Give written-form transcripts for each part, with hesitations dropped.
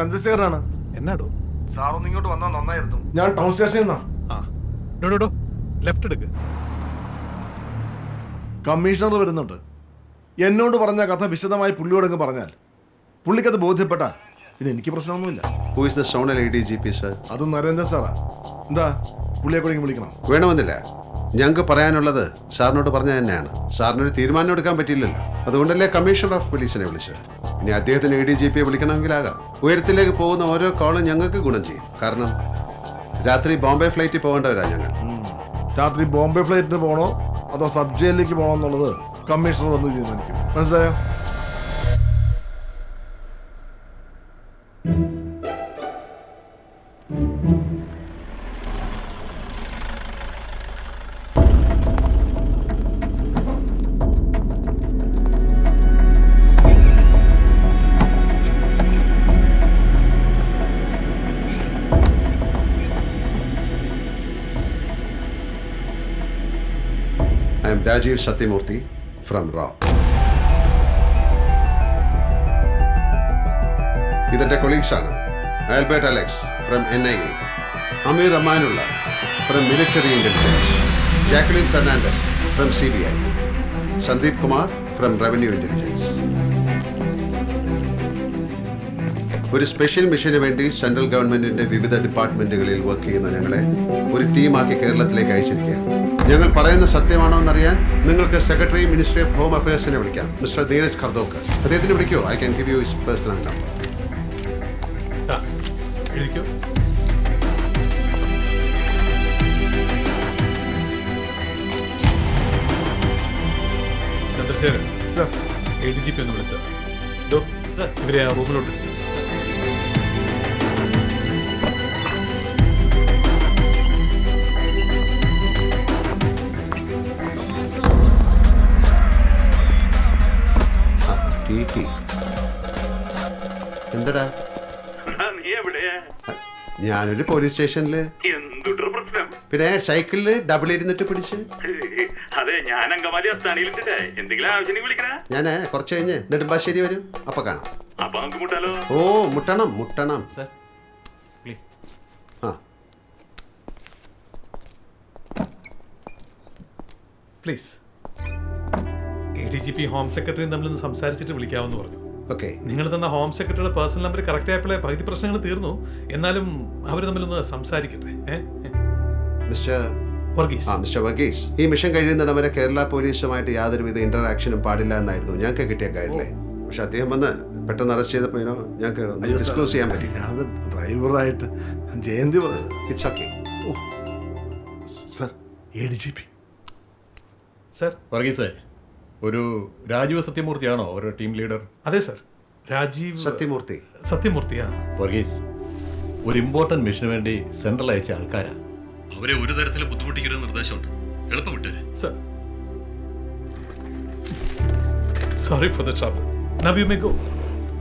ചന്ദ്രശേഖരാണ്. എന്നാടോ? സാറൊന്ന് ഇങ്ങോട്ട് വന്നാൽ നന്നായിരുന്നു. ഞാൻ ടൗൺ സ്റ്റേഷനിൽ നിന്നാ. ലെഫ്റ്റ് എടുക്ക്. കമ്മീഷണർ വരുന്നുണ്ട്. എന്നോട് പറഞ്ഞ കഥ വിശദമായി പുള്ളിയോടങ്ങ് പറഞ്ഞാൽ പുള്ളിക്കത് ബോധ്യപ്പെട്ട പിന്നെ എനിക്ക് പ്രശ്നമൊന്നുമില്ല. Who is the zonal ADGP, sir? അത് നരേന്ദ്രൻ സാറാ. എന്താ പുള്ളിയെ കൂടെ വിളിക്കണം? വേണമെന്നില്ല. ഞങ്ങൾക്ക് പറയാനുള്ളത് സാറിനോട് പറഞ്ഞ തന്നെയാണ്. സാറിനൊരു തീരുമാനം എടുക്കാൻ പറ്റില്ലല്ലോ. അതുകൊണ്ടല്ലേ കമ്മീഷണർ ഓഫ് പോലീസിനെ വിളിച്ചത്. ഇനി അദ്ദേഹത്തിന് ADGPയെ വിളിക്കണമെങ്കിലാകാം. ഉയരത്തിലേക്ക് പോകുന്ന ഓരോ കോളും ഞങ്ങൾക്ക് ഗുണം ചെയ്യും. കാരണം രാത്രി ബോംബെ ഫ്ലൈറ്റിൽ പോകേണ്ടവരാ ഞങ്ങൾ. രാത്രി ബോംബെ ഫ്ലൈറ്റിന് പോകണോ അതോ സബ് ജയിലിലേക്ക് പോകണോ എന്നുള്ളത് കമ്മീഷണർ വന്ന് തീരുമാനിക്കും. മനസ്സിലായോ? I am Rajiv Satyamurthy from RAW. ഇതെന്റെ കൊളീഗ്സാണ്. Albert Alex from NIA, Amir Amanullah from military intelligence, Jacqueline Fernandez from CBI, Sandeep Kumar from revenue intelligence. ഒരു സ്പെഷ്യൽ മിഷന് വേണ്ടി സെൻട്രൽ ഗവൺമെന്റിന്റെ വിവിധ ഡിപ്പാർട്ട്മെന്റുകളിൽ വർക്ക് ചെയ്യുന്ന ഞങ്ങളെ ഒരു ടീമാക്കി കേരളത്തിലേക്ക് അയച്ചിരിക്കുകയാണ്. ഞങ്ങൾ പറയുന്ന സത്യമാണോ എന്നറിയാൻ നിങ്ങൾക്ക് സെക്രട്ടറി മിനിസ്ട്രി ഓഫ് ഹോം അഫയേഴ്സിനെ വിളിക്കാം, മിസ്റ്റർ നീരജ് ഖർദോക്കർ. അദ്ദേഹത്തിന് വിളിക്കോ? I can give you his personal number. Chandrasekharan sir, ADGP ഒന്ന് വിളിച്ചോ. ഇവരെ ആ റൂമിലോട്ട്. എന്തടാ? ഞാനൊരു പോലീസ് സ്റ്റേഷനില്. പിന്നെ സൈക്കിളില് ഡബിൾ ഇരുന്നിട്ട് പിടിച്ച്. ഞാന് കുറച്ച് കഴിഞ്ഞ് നെടുമ്പാശ്ശേരി വരും. അപ്പൊ കാണാം. ഓ, മുട്ടണം മുട്ടണം. ആ പ്ലീസ്. ADGP ഹോം സെക്രട്ടറിയും തമ്മിലൊന്ന് സംസാരിച്ചിട്ട് വിളിക്കാമെന്ന് പറഞ്ഞു. ഓക്കെ. നിങ്ങൾ തന്ന ഹോം സെക്രട്ടറിയുടെ പേഴ്സണൽ നമ്പർ കറക്റ്റ് ആയപ്പോഴേ പകുതി പ്രശ്നങ്ങൾ തീർന്നു. എന്നാലും അവർ തമ്മിലൊന്ന് സംസാരിക്കട്ടെ. മിസ്റ്റർ വർഗീസ്, ഈ മിഷൻ കഴിയുന്നിടം വരെ കേരള പോലീസുമായിട്ട് യാതൊരുവിധ ഇന്ററാക്ഷനും പാടില്ല എന്നായിരുന്നു ഞങ്ങൾക്ക് കിട്ടിയ ഗൈഡ് ലൈൻ. പക്ഷെ അദ്ദേഹം വന്ന് പെട്ടെന്ന് അറസ്റ്റ് ചെയ്തപ്പോൾ ഞങ്ങൾക്ക് ഡിസ്ക്ലോസ് ചെയ്യാൻ പറ്റി. ഡ്രൈവറായിട്ട് Jayanthi it's okay. Sir, ADGP sir. വർഗീസേ, ഒരു രാജീവ് സത്യമൂർത്തിയാണോ ഒരു ടീം ലീഡർ? അതെ സർ, രാജീവ് സത്യമൂർത്തിയാ. വർഗീസ്, ഒരു ഇമ്പോർട്ടന്റ് മിഷന് വേണ്ടി സെൻട്രൽ അയച്ച ആൾക്കാരാ. അവരെ ഒരു തരത്തിലും ബുദ്ധിമുട്ടിക്കരുത് നിർദ്ദേശമുണ്ട്. എളുപ്പം വിട്ടേര്. Sir, sorry for the trouble. Now you may go.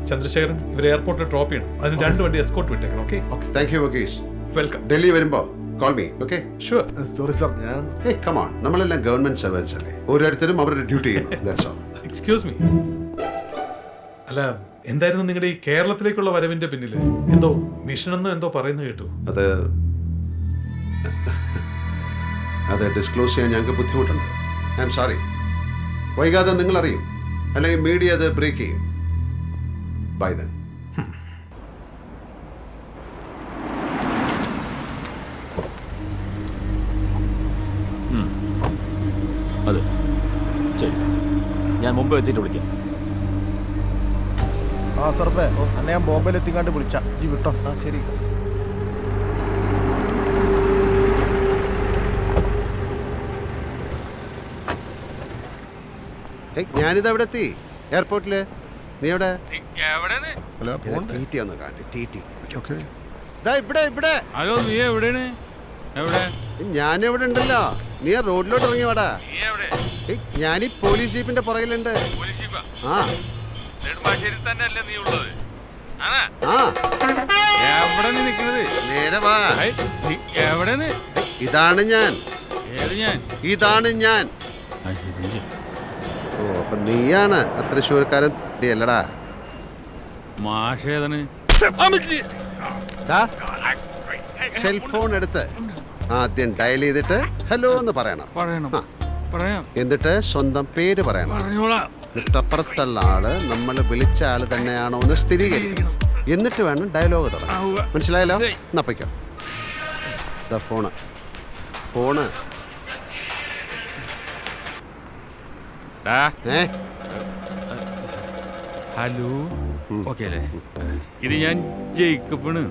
Chandrasekharan ഇവരെ എയർപോർട്ടിൽ ഡ്രോപ്പ് ചെയ്യണം. അതിന് 2 വണ്ടി എസ്കോർട്ട് വിട്ടേക്കണം. Okay. Thank you Varghese. Welcome. Delhi വരുമ്പോ call me. Okay? Sure. Sorry sir, ഞാൻ കം ഓൺ, നമ്മളെല്ലാം ഗവൺമെന്റ് സർവൻസ് അല്ലേ. ഓരോരുത്തരും അവരുടെ ഡ്യൂട്ടി ചെയ്യുന്നു. That's all. Excuse me. അല്ല, എന്തായിരുന്നു നിങ്ങളുടെ ഈ കേരളത്തിലേക്കുള്ള വരവിന്റെ പിന്നിൽ? എന്തോ മിഷൻ എന്നോ എന്തോ പറയുന്നത് കേട്ടു. അത് ഡിസ്ക്ലോസ് ചെയ്യാൻ ഞങ്ങൾക്ക് ബുദ്ധിമുട്ടുണ്ട്. I am sorry. വൈകാതെ നിങ്ങൾ അറിയും, അല്ലെങ്കിൽ മീഡിയ അത് ബ്രേക്ക് ചെയ്യും. Bye then. അതെ, ശരി. ഞാൻ മുമ്പ് എത്തിയിട്ട് വിളിക്കാം. ആ സർപ്പേ, അന്നെ ഞാൻ ബോംബെയിൽ എത്തിക്കാണ്ട് വിളിച്ചാ ജി വിട്ടോ. ആ ശരി. ഞാനിത് അവിടെ എത്തി എയർപോർട്ടില്. നീ എവിടെ? ഞാനിവിടെ ഉണ്ടല്ലോ. നീ ആ റോഡിലോട്ട് ഇറങ്ങി വാടാ. ഞാനീ പോലീസ് ജീപ്പിന്റെ പുറകിലുണ്ട്. ആ നേരെ വാ. ഇതാണ് ഞാൻ. ഓ, അപ്പൊ നീയാണ് തൃശ്ശൂർക്കാരൻ അല്ലടാ? മാഷേതാണ് സെൽഫോൺ എടുത്ത് ആദ്യം ഡയൽ ചെയ്തിട്ട് ഹലോ എന്ന് പറയണം. എന്നിട്ട് സ്വന്തം പേര് പറയണം. തൊട്ടപ്പുറത്തുള്ള ആള് നമ്മൾ വിളിച്ച ആള് തന്നെയാണോ എന്ന് സ്ഥിരീകരിക്കണം. എന്നിട്ട് വേണം ഡയലോഗ് തുടങ്ങാൻ. മനസ്സിലായല്ലോ? എന്നപ്പയ്ക്കോ ഫോണ് ഫോണ് ഹലോ. ഓക്കെ അല്ലേ? ഇത് ഞാൻ ജേക്കബാണ്.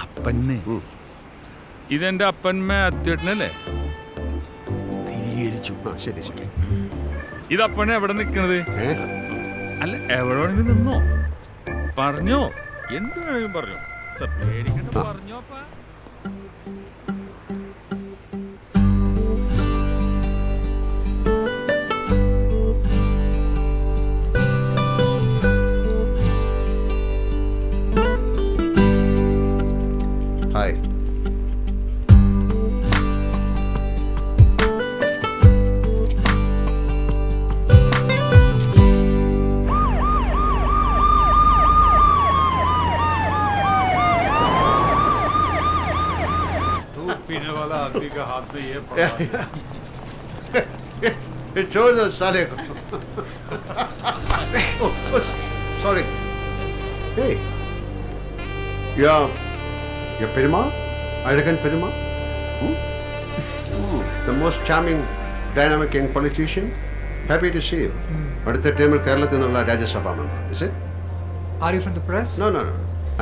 അപ്പന് ഇതെന്റെ അപ്പൻ മാത്യുട്ടനല്ലേ? തിരികരിച്ചു. ശരി ശരി. ഇത് അപ്പനെ എവിടെ നിക്കണത്? അല്ല, എവിടെ വേണമെങ്കിലും നിന്നോ, പറഞ്ഞോ, എന്ത് വേണമെങ്കിലും പറഞ്ഞോ. സർ പേടിക്കണ്ട, പറഞ്ഞോ. ഹായ്. पीने वाला आदमी का हाथ में ये पड़ा है। छोड़ दो साले को. Sorry. Hey. You're Perumal? I reckon Perumal? The most charming, dynamic young politician. Happy to see you. അടുത്ത ടൈമിൽ കേരളത്തിൽ നിന്നുള്ള രാജ്യസഭാ member. Is it? Are you from the press? No.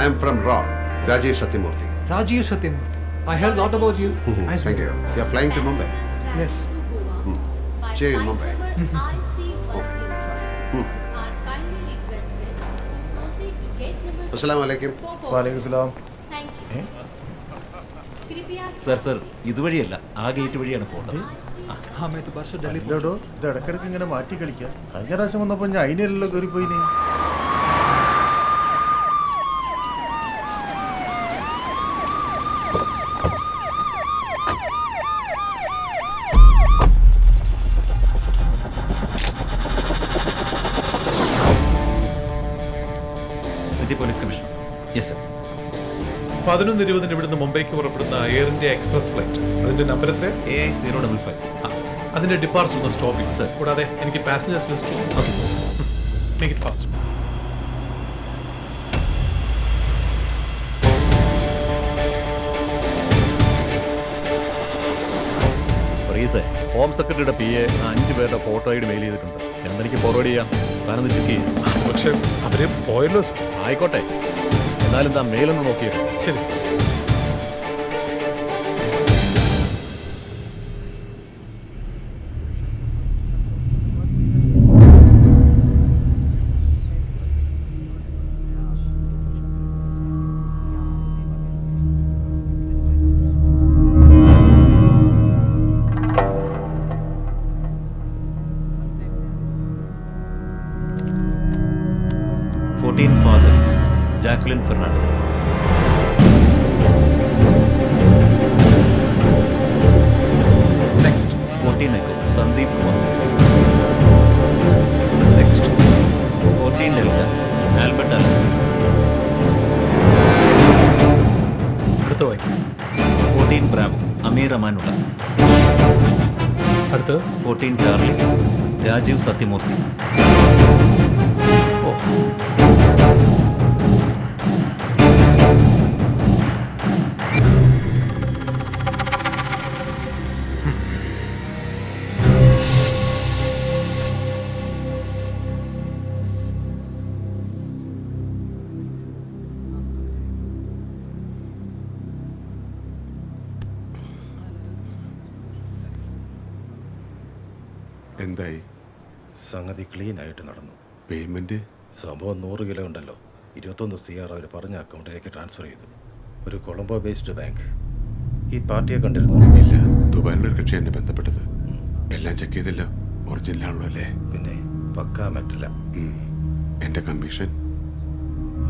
I am from RAW. Rajiv Satyamurthy. Rajiv Satyamurthy. I heard a lot about you. Nice Thank you. meeting You're flying to Mumbai. Yes. See you in Mumbai. Assalamu alaikum. വാലേക്കും സലാം. Sir ഇതുവഴിയല്ല, ആ gate വഴിയാണ് പോകേണ്ടത്. हाँ मैं तो परसों दिल्ली ഇല്ലടോ, ഇത് ഇടക്കിടക്ക് ഇങ്ങനെ മാറ്റി കളിക്കാം. കഴിഞ്ഞ പ്രാവശ്യം വന്നപ്പോൾ ഞാൻ അതിനെയല്ലോ കയറിപ്പോയിന്. City police commissioner. Yes sir. 11:20 ഇവിടുന്ന് മുംബൈക്ക് പുറപ്പെടുന്ന എയർ ഇന്ത്യ എക്സ്പ്രസ് ഫ്ലൈറ്റ്, അതിന്റെ നമ്പർ എത്ര? AI055. അതിന്റെ ഡിപ്പാർച്ചർ ഒന്ന് സ്റ്റോപ്പ് ചെയ്യും സർ. കൂടാതെ എനിക്ക് passengers list. Okay sir. Make it fast. പ്രീസേ, ഹോം സെക്രട്ടറിയുടെ PA 5 പേരുടെ ഫോട്ടോ ആയിട്ട് മെയിൽ ചെയ്തിട്ടുണ്ട്. എന്തെനിക്ക് ഫോർവേഡ് ചെയ്യാം, താനൊന്ന് ചെക്ക് ചെയ്യും. പക്ഷെ അവര് പോയല്ലോ സർ. ആയിക്കോട്ടെ, എന്നാലും താൻ മെയിലൊന്ന് നോക്കിയത്. ശരി sir. Father Jacqueline Fernandez. Next. 14 Echo Sandeep Kumar. Next. 14 Elga Albert Alex. അടുത്ത വായിക്കും. 14 Bravo Amir Amanula. അടുത്ത് 14 Charlie Rajiv Satyamurthy. എന്തായി? സംഗതി ക്ലീൻ ആയിട്ട് നടന്നു. പേയ്മെന്റ് സംഭവം 100 കിലോ ഉണ്ടല്ലോ, 21 CR അവർ പറഞ്ഞ അക്കൗണ്ടിലേക്ക് ട്രാൻസ്ഫർ ചെയ്തു. ഒരു കൊളംബോ ബേസ്ഡ് ബാങ്ക്. ഈ പാർട്ടിയെ കണ്ടിരുന്നു? ഇല്ല, ദുബായിലുള്ള ഒരു കക്ഷി എന്നെ ബന്ധപ്പെട്ടത്. എല്ലാം ചെക്ക് ചെയ്തില്ല, ഒറിജിനലാണല്ലോ അല്ലേ? പിന്നെ പക്കാ മെറ്റല. എൻ്റെ കമ്മീഷൻ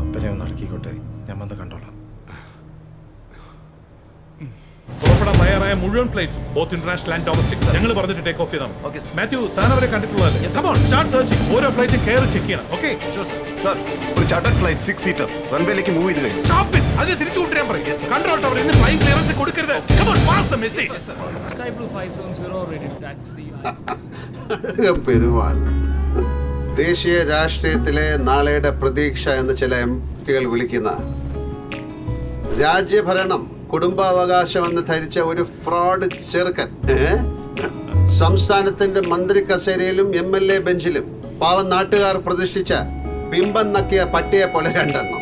അപ്പനെ ഒന്ന് ഇറക്കിക്കോട്ടെ, ഞാൻ വന്ന് കണ്ടോളാം. പുറപ്പെടാൻ തയ്യാറായി ആയ മുഴുവൻ flights both international and domestic ഞങ്ങൾ പറഞ്ഞിട്ട് ടേക്ക് ഓഫ് ചെയ്താൽ മാത്യു താൻ അവരെ കണ്ടിട്ടുള്ളതല്ലേ? Come on, start searching. ഓരോ ഫ്ലൈറ്റും കയറി ചെക്ക് ചെയ്യണം. ഓക്കെ സാർ ഒരു ചാർട്ടർ ഫ്ലൈറ്റ് 6 സീറ്റർ റൺവേയിലേക്ക് മൂവ് ചെയ്ത് കഴിഞ്ഞു. Stop it. അതിനെ തിരിച്ചു കൊണ്ടുവരാൻ പറയും. കൺട്രോൾ ടവർ ഇന്ന് ഫ്ലൈറ്റ് ക്ലിയറൻസ് കൊടുക്കരുത്. Come on, pass the message. Sky Blue 570 ready to taxi. Perumal ദേശീയ രാഷ്ട്രീയത്തിലെ നാളെയുടെ പ്രതീക്ഷ എന്ന് ചില എംപികൾ വിളിക്കുന്ന രാജ്യഭരണം കുടുംബാവകാശം എന്ന് ധരിച്ച ഒരു ഫ്രോഡ് ചെറുക്കൻ സംസ്ഥാനത്തിന്റെ മന്ത്രി കസേരയിലും MLA ബെഞ്ചിലും പാവം നാട്ടുകാർ പ്രതിഷ്ഠിച്ച ബിംബം നക്കിയ പട്ടിയെ പോലെ രണ്ടെണ്ണം.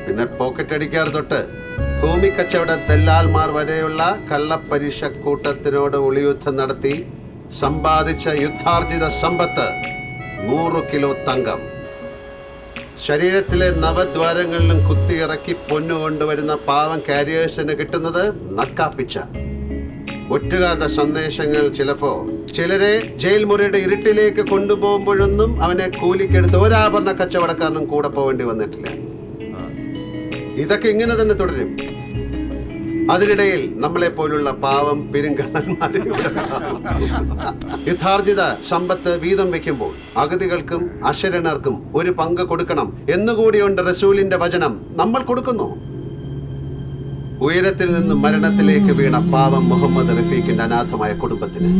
പിന്നെ പോക്കറ്റ് അടിക്കാർ തൊട്ട് ഭൂമി കച്ചവട ദല്ലാൽമാർ വരെയുള്ള കള്ളപ്പരീക്ഷ കൂട്ടത്തിനോട് ഒളിയുദ്ധം നടത്തി സമ്പാദിച്ച യുദ്ധാർജിത സമ്പത്ത് 100 കിലോ തങ്കം. ശരീരത്തിലെ നവദ്വാരങ്ങളിലും കുത്തിയിറക്കി പൊന്നു കൊണ്ടുവരുന്ന പാവം കാരിയേഴ്സിന് കിട്ടുന്നത് നക്കാപ്പിച്ച. ഒറ്റുകാരുടെ സന്ദേശങ്ങൾ ചിലപ്പോ ചിലരെ ജയിൽ മുറിയുടെ ഇരുട്ടിലേക്ക് കൊണ്ടുപോകുമ്പോഴൊന്നും അവനെ കൂലിക്കെടുത്ത് ഒരാഭരണ കച്ചവടക്കാരനും കൂടെ പോവേണ്ടി വന്നിട്ടില്ല. ഇതൊക്കെ ഇങ്ങനെ തന്നെ തുടരും. അതിനിടയിൽ നമ്മളെ പോലുള്ള പാവം പെരുങ്കാലന്മാരെ യഥാർജിത സമ്പത്ത് വീതം വെക്കുമ്പോൾ അഗതികൾക്കും അശരണർക്കും ഒരു പങ്ക് കൊടുക്കണം എന്നുകൂടിയുണ്ട് റസൂലിന്റെ വചനം. നമ്മൾ കൊടുക്കുന്നു. ഉയരത്തിൽ നിന്ന് മരണത്തിലേക്ക് വീണ പാവം മുഹമ്മദ് റഫീഖിന്റെ അനാഥമായ കുടുംബത്തിന്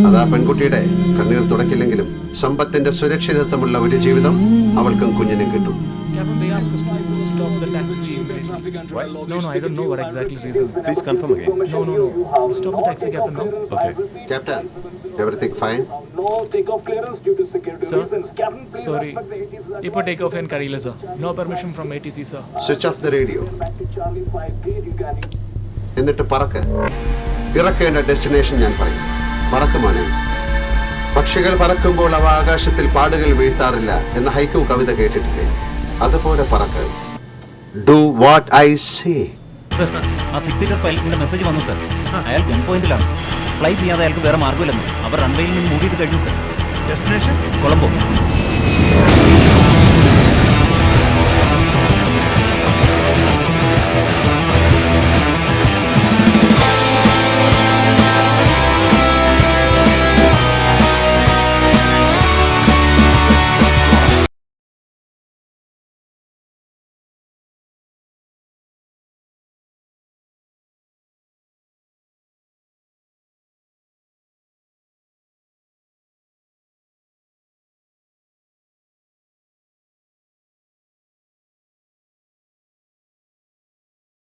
അതാ പെൺകുട്ടിയുടെ കണ്ണീർ തുടക്കില്ലെങ്കിലും സമ്പത്തിന്റെ സുരക്ഷിതത്വമുള്ള ഒരു ജീവിതം അവൾക്കും കുഞ്ഞിനും കിട്ടും. Captain, they asked us to stop the taxi immediately. No, I don't know what exactly reason. Please confirm again. No. Stop the taxi, Captain, now. Okay. Captain, everything fine? Sir, sorry. ഇപ്പോൾ take off ചെയ്യാൻ കഴിയില്ല sir. No permission from ATC sir. Switch off the radio. എന്നിട്ട് പറക്ക്. ഇറക്കേണ്ട destination ഞാൻ പറയും. പറക്കുമാണ്. പക്ഷികൾ പറക്കുമ്പോൾ അവ ആകാശത്തിൽ പാടുകൾ വീഴ്ത്താറില്ല എന്ന ഹൈക്കു കവിത കേട്ടിട്ടില്ലേ? അതുപോലെ പറക്ക്. Do what I say. Sir ആ 6 സീറ്റർ പൈലറ്റിന്റെ മെസ്സേജ് വന്നു സർ. അയാൾ ഗൺ പോയിന്റിലാണ്. ഫ്ലൈ ചെയ്യാതെ അയാൾക്ക് വേറെ മാർഗ്ഗമില്ലെന്ന് അവർ റൺവേയിൽ നിന്ന് മൂവ് ചെയ്ത് കഴിഞ്ഞു സർ. ഡെസ്റ്റിനേഷൻ കൊളംബോ.